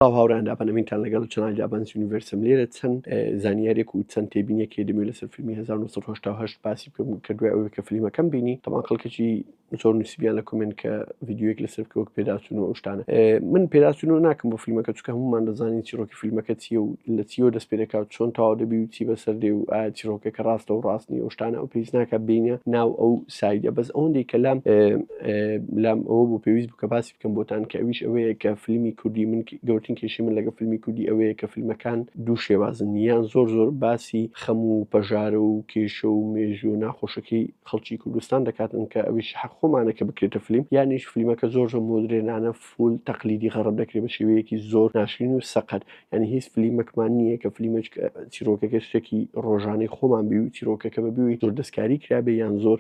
هاوڕێیان دابەنەمینتان لەگەڵ چنای جابانس یونیڤرسم لێرە چەند زانیارێک و چەند تێبینیەکی دەمێت لەسەر فیلمی 1970 باسی بکەم کە دوای ئەوەی کە فیلمەکەم بینی تەمان خەڵکێکی زۆر نووسیبیان لە کۆمنت کە ڤیدیۆیەک لەسەر بکەوە پێداچوون و ئەو شتانە من پێداچوون ناکەم بۆ فیلمەکە چونکە هەمومان دەزانین چیرۆکی فیلمەکە چییە و لە چیەوە دەست پێ دەکات چۆن تەواو دەبی و چی بەسەر دێ و ئایا چیرۆکەکە ڕاستە و ڕاستنی ئەو شتانە ئەو پێویست ناکات بینە ناو ئەو سایدە بەس ئەوەندەی کە لام ئەوە بۆ پێویست بکە باسی بکەم بۆتان کە ئەویش ئەوەیە کە فیلمی کوردی من گەورترین کێشەی من لەگە فیلمی کوردی ئەوەیە کە فیلمەکان دوو شێوازن یان زۆر باسی خەم و پەژارە و کێشە و مێژوو و ناخۆشەکەی خەڵکی کوردستان دەکاتن کە ئەویش حەق خۆمانە کە بکرێتە فیلم یانیش فیلمەکە زۆر مۆدرێنانە فول تەقلیدی غەڕب دەکرێت بە شێوەیەکی زۆر ناشرین و سەقەت ینی هیچ فیلمێکمان نییە کە فیلمێک چیرۆکەکە شتێکی ڕۆژانەی خۆمان بی و چیرۆکەکە بەبێەوەی زۆر دەستکاری کرابێ یان زۆر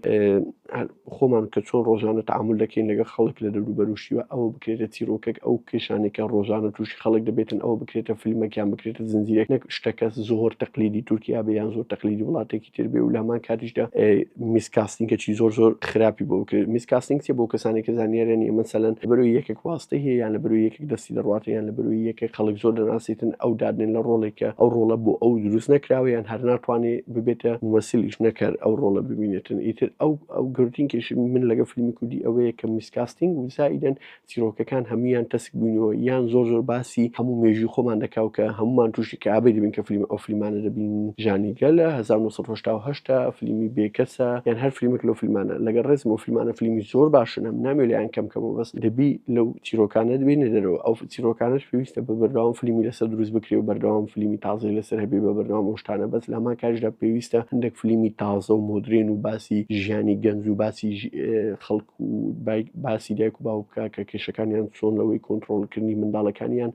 خۆمان کە چۆن ڕۆژانە تەعامل دەکەین لەگە خەڵک لە دەوروبەروشیوە ئەوە بکرێتە چیرۆکەک ئەو کێشانێکە ڕۆژانە تووشی خەڵک دەبێتن ئەوە بکرێتە فیلمێکیان بکرێتە زنجیرێک نەک شتەکە زۆر تەقلیدی تورکیا بێ یان زۆر تەقلیدی وڵاتێکی تر بێ و لە هەمان کاتیشدا میسکاستینگێکی زۆر خراپی بۆ بکرێت میسکاستینگ چێ بۆ کەسانی کە زانیاریان نیە مەسەلەن لەبەرەوەی یەکێک واستە هەیە یان لەبەرەوەی یەکێک دەستی دەڕواتە یان لەبەرەوەی یەکێک خەڵک زۆر دەناسیتن ئەو دادنێن لە ڕۆڵێکە ئەو ڕۆڵە بۆ ئەو دروست نەکراوە یان هەر ناتوانێت ببێتە ممەسیلیش نەکرد ئەو ڕۆڵە ببینێتن ئیتر ئەو گرنگترین کێشەی من لەگە فیلمی کوردی ئەوەیە کە میسکاستینگ و زائیدەن چیرۆکەکان هەمویان تەسک بوونەوە یان زۆر باسی هەموو مێژوی خۆمان دەکاو کە هەمومان تووشی کە ئابێ دەبین کە فیلم ئەو فیلمانە دەبین ژانیگە لە 1970 فیلمی بێکەسە یان هەر فیلمێک لەو فیلمانە لەگەڵ ڕێزم و فیلمانە فیلمی زۆر باشنە نامێت لەیان کەمکەمەوە بەس دەبی لەو چیرۆکانە دەبێنە دەرەوە ئەو چیرۆکانش پێویستە بە بەردەوام فیلمی لەسەر دروست بکرێ و بەردەوام فیلمی تازەی لەسەر هەبێ بە بەردەوام ئەو شتانە بەس لە هەمان کاتیشدا پێویستە هەندێک فیلمی تازە و مۆدرێن و باسی ژیانی گەنج و باسی خەڵک و باسی دایک و باوکە کە کێشەکانیان چۆن لەوەی کۆنتترۆلکردنی منداڵەکانیان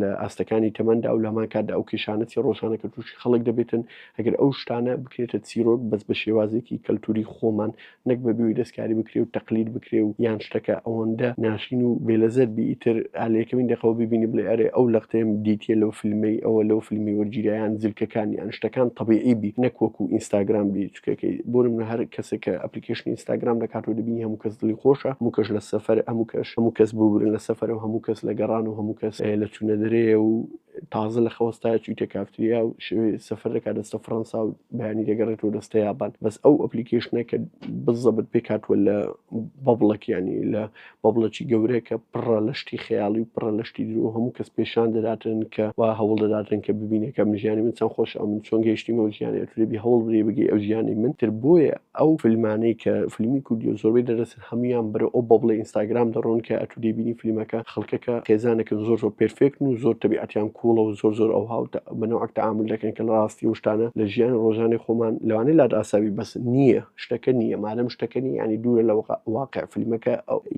لە ئاستەکانی تەمەندا و لە هەمان کاتدا ئەو کێشانەتی ڕۆژانە کە تووشی خەڵک دەبێتن ئەگەر ئەو شتانە بکرێتە چیرۆک بەس بە شێوازێکی کەلتوری خۆمان نەک بەبێەوەی دەستکاری بکرێ و تەقلید بکرێ و یان شتەکە ئەوەندە ناشرین و بێلەزەت بیئیتر ئالەیەکەمین دەخەوە ببینی بڵێ ئەرێ ئەو لەختەیەم دیتە لەو فیلمەی ئەوە لەو فیلمی وەرگیرایان زلکەکانی یان شتەکان طبیعی بی نەک وەکو ئینستاگرام بی چکەکەی بۆ نمونە هەر کەسێک کە ئەپلیکیشنی ئینستاگرام دەکاتەوە دەبینی هەموو کەس دڵی خۆشە هەموو کەس لە سەفەر هەموو کەس ببورن لە سەفەرە و هەموو کەس لە گەڕان و هەموو کەس لە چوونە دەرەیە و تازە لە خەوەستایە چوویتە کافتریا و شوێ سەفەر دەکات دەستە فەڕەنسا و بەیانی دەگەڕێتەوە دەستە یابان بەس ئەو ئەپلیکیشنە کە بزەبت پێ کاتوە لە بەبڵێک ینی لە بەبڵەکی گەورەیە پڕە لە شتی خەیاڵی و پڕە لە شتی درۆ هەموو کەس پێشان دەداتن کە وا هەوڵ دەداتن کە ببینێکە من ژیانی من چەند خۆش من چۆن گەیشتیمەوە ژیانی توێبی هەوڵ بێ بگەی ئەو ژیانی من تر بۆیە ئەو فیلمانەی کە فیلمی کوردی و زۆربەی دەرەسن هەمویان بەرە ئەو بەبڵە ئینستاگرام دەڕۆن کە ئەتو دەبینی فیلمەکە خەڵکەکە خێزانێکن زۆر پێرفێکن و زۆر تەبیعەتیان کوڵە و زۆر ئەو هاوتە بەنەوەک تەعامل دەکەن کە لە ڕاستی و شتانە لە ژیان ڕۆژانەی خۆمان لەوانەیە لات ئاساوی بەس نییە شتەکە نییە مادەم شتەکە نیە ینی دوورە لە واقع فیلمەکە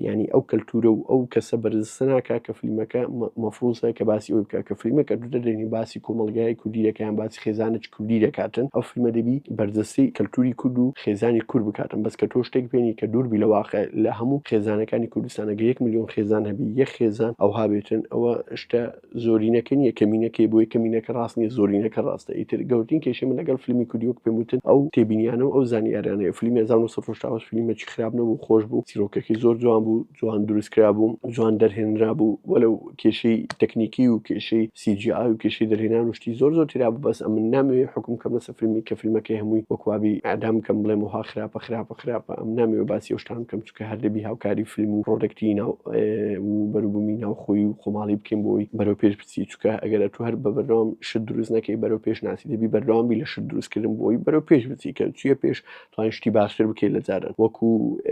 ینی ئەو کەلتورە و ئەو کەسە بەرزسە ناکات کە فیلمەکە مەفروضە کە باسی ئەوی بکات کە فیلمەکە دوو دەدەنی باسی کۆمەڵگای کوردی دەکەیان باسی خێزانێک کوردی دەکاتن ئەو فیلمە دەبی بەرزەسی کەلتوری کورد و خێزانی کورد بکاتن بەس کە تۆ شتێک بینی کە دووربی لە واقع لە هەموو خێزانەکانی کوردستانەگە 1 ملیۆن خێزان هەبی یەک خێزان ئەو هابێتن ئەوە شتە زۆرینەکە نیە کەمینەکەی بۆی کەمینەکە ڕاست نیە زۆرینەکە ڕاستە ئیتر گەورترین کێشەی من لەگەڵ فیلمی کوردی وەک پێم وتن ئەو تێبینیانە و ئەو زانیاریانەیە فیلمی 1970 فیلمێکی خراپ نەبوو خۆش بوو چیرۆکەکەی زۆر جوان بوو جوان دروستکرا بوو جوان دەرهێنرا بوو وەلەو کێشەی تەکنیکی و کێشەی CGI و کێشەی دەرهێنان وشتی زۆر تێرا بوو بەس ئەم نامەوێت حکوم کەم لەسەر فیلمی کە فیلمەکەی هەمووی وەکوابی ئەدام کەم بڵێم وها خراپە ئەم نامەوێت باسی ئەو شتان کەم چکە هەر دەبی هاوکاری فیلم و پرۆدەکتی ناو و بەروبوومی ناوخۆی و خۆماڵی بکەین بۆی بەرەو پێش بچی چکە ئەگەر تو هەر بە بەردەوام شت دروست نەکەی بەرەو پێش ناسی دەبی بەردەوامی لە شت دروستکردن بۆی بەرەو پێش بچی کە چیە پێش توانین شتی باشتر بکەیت لە جاران وەکو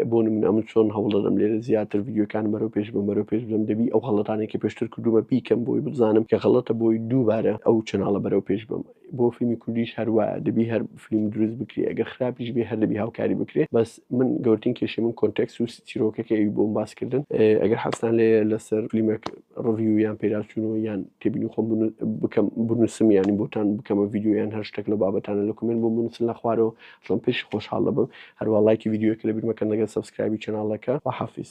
بۆ نمونە ئەمن چۆن هەوڵ دەدەم لێرە زیاتر ڤیدیۆکان بەرەو پێش بم دەبی ئەو غەڵەتانێکی پێشتر کردومە بیکەم بۆی بزانم کە غەڵەتە بۆی دووبارە ئەو چناڵە بەرەو پێش بم بۆ فیلمی کوردیش هەروایە دەبی هەر فیلم دروست بکری ئەگەر خراپیش بێ هەر دەبی هاوکاری بکرێت بەس من گەورترین کێشەی من کۆنتێکست و چیرۆکەکە ئەوی بۆم باسکردن ئەگەر حەستان لێ لەسەر فیلمێک ڕڤیو یان پێداچوونەوە یان تێبینی خۆم بکەم بنووسم ینی بۆتان بکەمە ڤیدیۆ یان هەر شتێک لە بابەتانە لە کومنت بۆ بنووسن لە خوارەوە چۆن پێشی خۆشحاڵ دەبم هەروە لایکی ڤیدیۆکە لە بیر مەکەن لەگەڵ سەبسکرایبی چەناڵەکە و حافیز